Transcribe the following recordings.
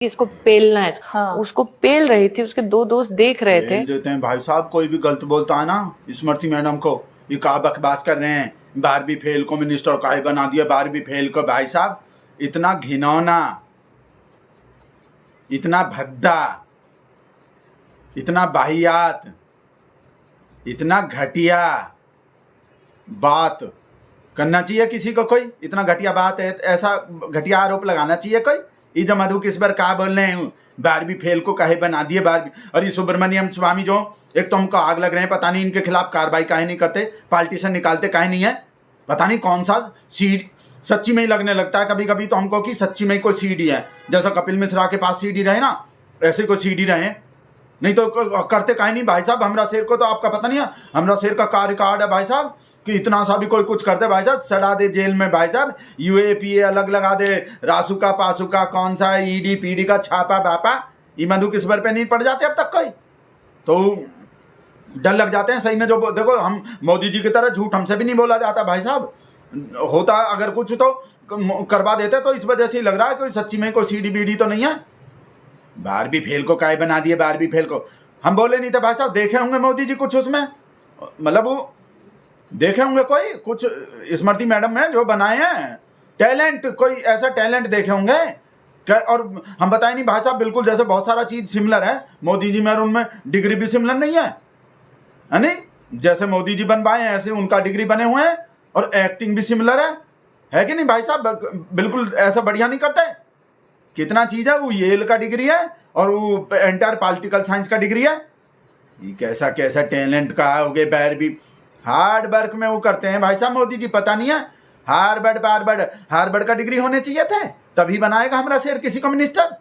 इसको पेलना है। हाँ। उसको पेल रही थी, उसके दो दोस्त देख रहे थे। पेल देते हैं भाई साहब, कोई भी गलत बोलता है ना स्मृति मैडम को, ये का बकवास कर रहे हैं, 12वीं फेल को मिनिस्टर का ही बना दिया, 12वीं फेल को। भाई साहब इतना घिनौना, इतना भद्दा, इतना बाहियात, इतना घटिया बात करना चाहिए किसी को? कोई इतना घटिया बात है, ऐसा घटिया आरोप लगाना चाहिए कोई? ये जो मधु किस्वर का बोल रहे हैं 12वीं फेल को कहे बना दिए 12वीं। और ये सुब्रमण्यम स्वामी जो एक तो हमको आग लग रहे हैं, पता नहीं इनके खिलाफ कार्रवाई काहे नहीं करते, पॉलिटिशियन निकालते काहे नहीं है, पता नहीं कौन सा सीडी। सच्ची में ही लगने लगता है कभी कभी तो हमको कि सच्ची में ही कोई सीडी है, जैसा कपिल मिश्रा के पास सीडी रहे ना, ऐसे कोई सीडी रहे। नहीं तो करते काहे नहीं भाई साहब? हमरा शेर को तो आपका पता नहीं है, हमरा शेर का क्या रिकॉर्ड है भाई साहब कि इतना सा भी कोई कुछ करते भाई साहब सड़ा दे जेल में भाई साहब, यूएपीए अलग लगा दे, रासुका पासुका कौन सा ईडी पीडी का छापा बापा, ये मधु किस्वर पे नहीं पड़ जाते अब तक कोई? तो डर लग जाते हैं सही में। जो देखो हम मोदी जी की तरह झूठ हमसे भी नहीं बोला जाता भाई साहब, होता अगर कुछ तो करवा देते। तो इस वजह से ही लग रहा है कोई सच्ची में कोई सीडी बीडी तो नहीं है। 12वीं फेल को काय बना दिए, 12वीं फेल को हम बोले नहीं थे भाई साहब, देखे होंगे मोदी जी कुछ उसमें, मतलब वो देखे होंगे कोई कुछ स्मृति मैडम में जो बनाए हैं टैलेंट, कोई ऐसा टैलेंट देखे होंगे क्या? और हम बताए नहीं भाई साहब, बिल्कुल जैसे बहुत सारा चीज सिमिलर है मोदी जी में और उनमें, डिग्री भी सिमिलर नहीं है नहीं? जैसे मोदी जी बनवाए हैं ऐसे उनका डिग्री बने हुए हैं, और एक्टिंग भी सिमिलर है कि नहीं भाई साहब? बिल्कुल ऐसा बढ़िया नहीं करते। कितना चीज है, वो येल का डिग्री है और वो एंटायर पॉलिटिकल साइंस का डिग्री है। ये कैसा कैसा टैलेंट का हो गए, 12वीं हार्ड वर्क में वो करते हैं भाई साहब मोदी जी, पता नहीं है हार्वर्ड का डिग्री होने चाहिए थे, तभी बनाएगा हमारा शेर किसी को मिनिस्टर।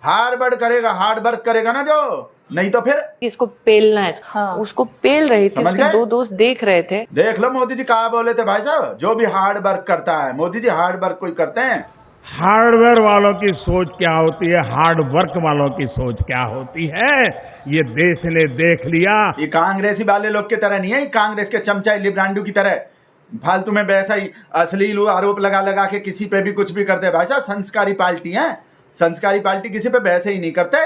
हार्वर्ड करेगा, हार्ड वर्क करेगा ना जो, नहीं तो फिर इसको पेलना है। हाँ। उसको पेल रही थी, समझ उसके गए? दो दोस्त देख रहे थे। देख लो मोदी जी कहा बोले थे भाई साहब, जो भी हार्ड वर्क करता है, मोदी जी हार्ड वर्क कोई करते हैं? हार्डवेयर वालों की सोच क्या होती है, हार्ड वर्क वालों की सोच क्या होती है, ये देश ने देख लिया। ये कांग्रेसी वाले लोग की तरह नहीं है, ये कांग्रेस के चमचा लिब्रांडू की तरह फालतू में वैसा ही अश्लील आरोप लगा लगा के किसी पे भी कुछ भी करते हैं भाई साहब। संस्कारी पार्टी है, संस्कारी पार्टी किसी पे वैसे ही नहीं करते,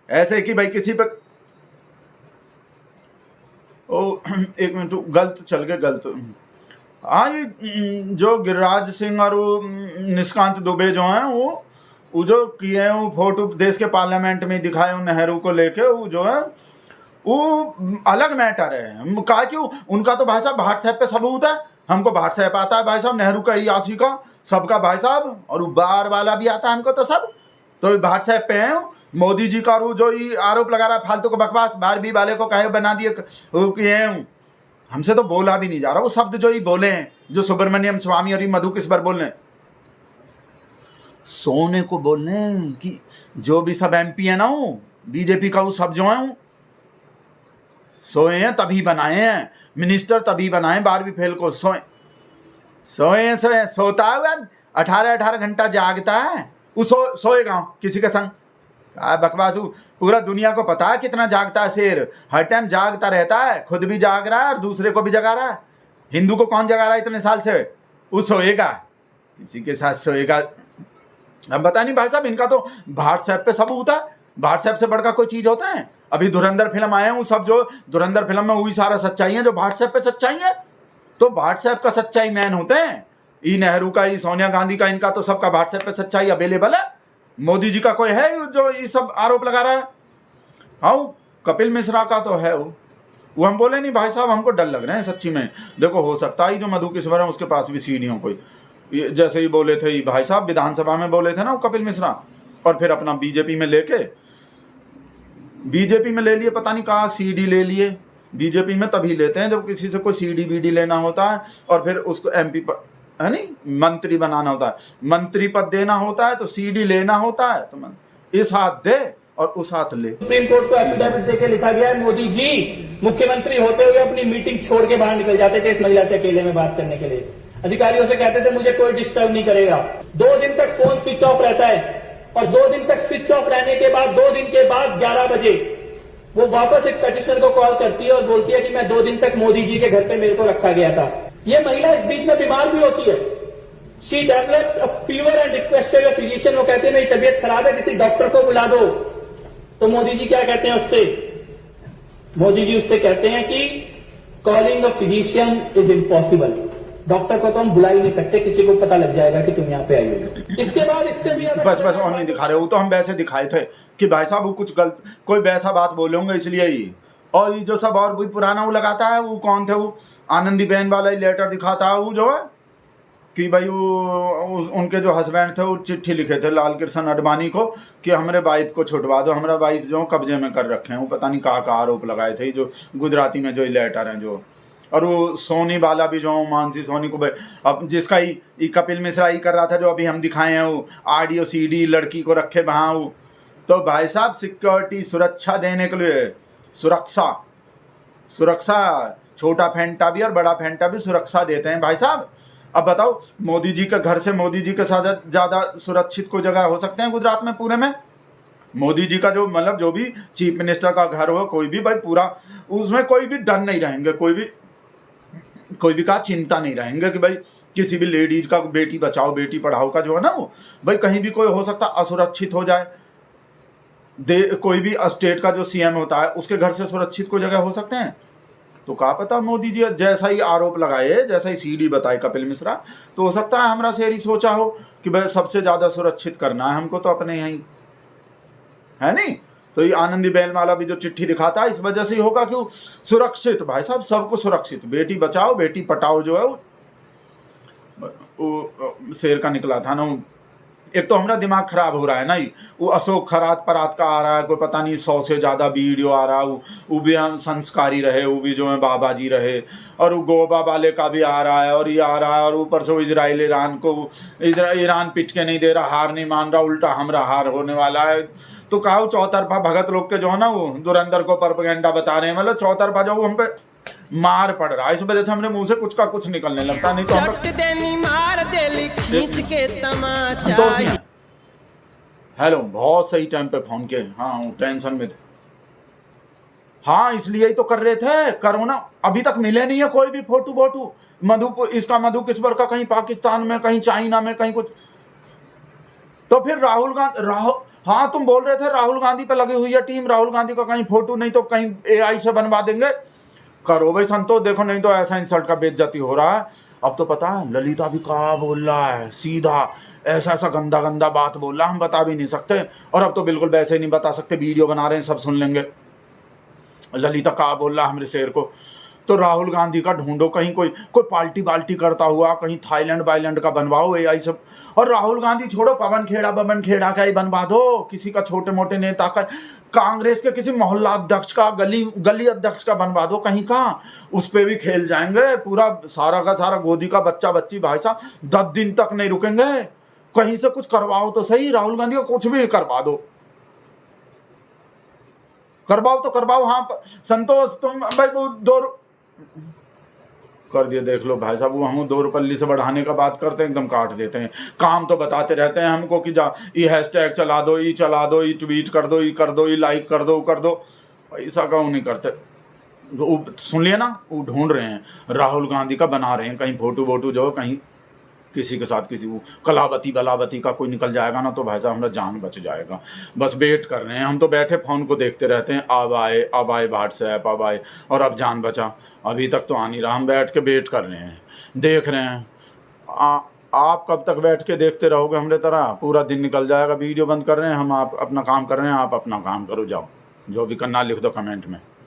ऐसे कि भाई किसी पे ओ एक मिनट गलत चल गए, गलत। हाँ ये जो गिरिराज सिंह और वो निष्कांत दुबे जो हैं वो जो किए हैं, वो फोटो देश के पार्लियामेंट में दिखाए नेहरू को लेके, वो जो है वो अलग मैटर है। कहा कि उनका तो भाई साहब व्हाट्सएप पे सबूत है, हमको व्हाट्सएप आता है भाई साहब नेहरू का, यासी का, सबका भाई साहब, और बार वाला भी आता है हमको तो सब, तो व्हाट्सएप पे है। मोदी जी का जो ये आरोप लगा रहा है फालतू को बकवास, 12वीं वाले को कहे बना दिए, हमसे तो बोला भी नहीं जा रहा वो शब्द जो ही बोले हैं, जो सुब्रमण्यम स्वामी और ये मधु किस्वर बोल रहे हैं, सोने को बोल रहे हैं कि जो भी सब एमपी है ना वो बीजेपी का, वो सब जो है सोए हैं तभी बनाए हैं मिनिस्टर, तभी बनाए 12वीं फेल को। सोए सोता हुआ 18 घंटा जागता है वो, सोएगा किसी के संग, बकवास। पूरा दुनिया को पता है कितना जागता है शेर, हर टाइम जागता रहता है, खुद भी जाग रहा है और दूसरे को भी जगा रहा है। हिंदू को कौन जगा रहा है इतने साल से? वो सोएगा, किसी के साथ सोएगा। हम बता नहीं भाई साहब, इनका तो व्हाट्सएप पे सबूत है, व्हाट्सएप से बढ़कर कोई चीज होता है? अभी धुरंधर फिल्म आए हैं, वो सब जो धुरंधर फिल्म में वही सारा सच्चाई है जो व्हाट्सएप पे सच्चाई है, तो व्हाट्सएप का सच्चाई मैन होते हैं। ई नेहरू का, ई सोनिया गांधी का, इनका तो सबका व्हाट्सएप पे सच्चाई अवेलेबल है। मोदी जी का कोई है जो ये सब आरोप लगा रहा है? हाँ कपिल मिश्रा का तो है वो हम बोले नहीं भाई साहब, हमको डर लग रहे हैं सच्ची में। देखो हो सकता है जो मधु किस्वर है उसके पास भी सीडी हो कोई, जैसे ही बोले थे भाई साहब विधानसभा में बोले थे ना वो कपिल मिश्रा, और फिर अपना बीजेपी में ले लिए, पता नहीं कहाँ सीडी ले लिए। बीजेपी में तभी लेते हैं जब किसी से कोई सीडी बीडी लेना होता है, और फिर उसको एमपी पर है नहीं मंत्री बनाना होता है, मंत्री पद देना होता है, तो सीडी लेना होता है, तो इस हाथ दे और उस हाथ ले। सुप्रीम कोर्ट को एफिडेविट देके लिखा गया है, मोदी जी मुख्यमंत्री होते हुए अपनी मीटिंग छोड़ के बाहर निकल जाते थे इस महिला से अकेले में बात करने के लिए। अधिकारियों से कहते थे मुझे कोई डिस्टर्ब नहीं करेगा। 2 दिन तक फोन स्विच ऑफ रहता है, और 2 दिन तक स्विच ऑफ रहने के बाद 2 दिन के बाद 11 बजे वो वापस एक पेटिशनर को कॉल करती है और बोलती है कि मैं 2 दिन तक मोदी जी के घर पे मेरे को रखा गया था। ये महिला इस बीच में बीमार भी होती है, she developed a fever and requested a physician, वो कहते हैं मेरी तबीयत खराब है, किसी डॉक्टर को बुला दो। तो मोदी जी क्या कहते हैं उससे? मोदी जी उससे कहते हैं कि calling a physician is impossible, doctor को तो हम बुला ही नहीं सकते, किसी को पता लग जाएगा कि तुम यहाँ पे आई हो। इसके बाद इससे भी बस और नहीं दिखा रहे, वो तो हम वैसे दिखाए थे कि भाई साहब वो कुछ गलत कोई वैसा बात बोलेंगे इसलिए ही। और ये जो सब और भी पुराना वो लगाता है, वो कौन थे, वो आनंदीबेन वाला ही लेटर दिखाता है, वो जो है कि भाई वो उनके जो हस्बैंड थे वो चिट्ठी लिखे थे लाल कृष्ण आडवाणी को कि हमारे वाइफ को छुटवा दो, हमारा वाइफ जो कब्जे में कर रखे हैं, वो पता नहीं कहाँ आरोप लगाए थे, जो गुजराती में जो लेटर हैं जो। और वो सोनी वाला भी जो मानसी सोनी को अब जिसका ही कपिल मिश्रा ही कर रहा था, जो अभी हम दिखाए हैं, वो ऑडियो CD लड़की को रखे वहाँ वो। तो भाई साहब सिक्योरिटी सुरक्षा देने के लिए सुरक्षा छोटा फेंटा भी और बड़ा फेंटा भी सुरक्षा देते हैं भाई साहब। अब बताओ मोदी जी के घर से मोदी जी के साथ ज़्यादा सुरक्षित कोई जगह हो सकते हैं गुजरात में पूरे में? मोदी जी का जो मतलब जो भी चीफ मिनिस्टर का घर हो कोई भी भाई पूरा, उसमें कोई भी डर नहीं रहेंगे, कोई भी का चिंता नहीं रहेंगे कि भाई किसी भी लेडीज का बेटी बचाओ बेटी पढ़ाओ का जो है ना वो भाई कहीं भी कोई हो सकता असुरक्षित हो जाए। कोई भी स्टेट का जो CM होता है उसके घर से सुरक्षित कोई जगह हो सकते हैं? तो क्या पता मोदी जी जैसा ही आरोप लगाए, जैसा ही CD बताए कपिल मिश्रा, तो हो सकता है हमारा शेर ही सोचा हो कि भाई सबसे ज़्यादा सुरक्षित करना है हमको तो अपने यहीं, है नहीं? तो ये आनंदीबेन वाला भी जो चिट्ठी दिखाता है इस वजह से ही होगा कि सुरक्षित, भाई साहब सबको सुरक्षित, बेटी बचाओ बेटी पटाओ जो है वो शेर का निकला था ना। एक तो हमारा दिमाग खराब हो रहा है ना, वो अशोक खरात परात का आ रहा है, कोई पता नहीं 100 से ज़्यादा वीडियो आ रहा है, वो भी संस्कारी रहे, वो भी जो है बाबा जी रहे, और वो गोवा वाले का भी आ रहा है, और ये आ रहा है, और ऊपर से वो इजराइल ईरान पिट के नहीं दे रहा, हार नहीं मान रहा, उल्टा हमरा हार होने वाला है। तो कहा चौतरफा भगत लोग के जो है ना वो धुरंधर को प्रोपेगेंडा बता रहे हैं, मतलब चौतरफा जो हम पे मार पड़ रहा है, इस वजह से हमने मुंह से कुछ का कुछ निकलने लगता, नहीं तो हम संतोषी हैं। हेलो, बहुत सही टाइम पे फोन किए, हाँ टेंशन में थे, हाँ इसलिए ही तो कर रहे थे, कोरोना अभी तक मिले नहीं है कोई भी फोटो मधु किस्वर का कहीं पाकिस्तान में, कहीं चाइना में, कहीं कुछ। तो फिर हाँ तुम बोल रहे थे राहुल गांधी पे लगी हुई है टीम, राहुल गांधी का कहीं फोटो नहीं तो कहीं AI से बनवा देंगे। करो भाई संतोष, देखो नहीं तो ऐसा इंसल्ट का बेइज्जती हो रहा है। अब तो पता है ललिता भी कहा बोल रहा है, सीधा ऐसा गंदा बात बोल रहा है, हम बता भी नहीं सकते, और अब तो बिल्कुल वैसे ही नहीं बता सकते, वीडियो बना रहे हैं सब सुन लेंगे। ललिता कहा बोल रहा है हमारे शेर को। तो राहुल गांधी का ढूंढो कहीं कोई पाल्टी करता हुआ, कहीं थाईलैंड का बनवाओ AI सब। और राहुल गांधी छोड़ो, पवन खेड़ा का ही बनवा दो, किसी का छोटे मोटे नेता का, कांग्रेस के किसी मोहल्ला अध्यक्ष का, गली अध्यक्ष का बनवा दो कहीं का, उस पर भी खेल जाएंगे पूरा, सारा का सारा गोदी का बच्चा बच्ची भाई साहब 10 दिन तक नहीं रुकेंगे। कहीं से कुछ करवाओ तो सही, राहुल गांधी को कुछ भी करवा दो, करवाओ। हाँ संतोष तुम भाई वो 2 कर दिए, देख लो भाई साहब, वो हम 2 रुपये से बढ़ाने का बात करते हैं, एकदम काट देते हैं। काम तो बताते रहते हैं हमको कि जा ये हैशटैग चला दो, ये चला दो, ये ट्वीट कर दो, ये कर दो, ये लाइक कर दो, पैसा का नहीं करते। वो सुन लिया ना, वो ढूंढ रहे हैं राहुल गांधी का, बना रहे हैं कहीं फोटो जो कहीं किसी के साथ किसी वो कलावती का कोई निकल जाएगा ना तो भाई साहब हमारा जान बच जाएगा। बस वेट कर रहे हैं हम, तो बैठे फ़ोन को देखते रहते हैं, अब आए व्हाट्सएप, अब आए, और अब जान बचा। अभी तक तो आ नहीं रहा, हम बैठ के वेट कर रहे हैं, देख रहे हैं। आप कब तक बैठ के देखते रहोगे हमारे तरह? पूरा दिन निकल जाएगा, वीडियो बंद कर रहे हैं हम, आप अपना काम कर रहे हैं, आप अपना काम करो, जाओ जो भी करना लिख दो कमेंट में।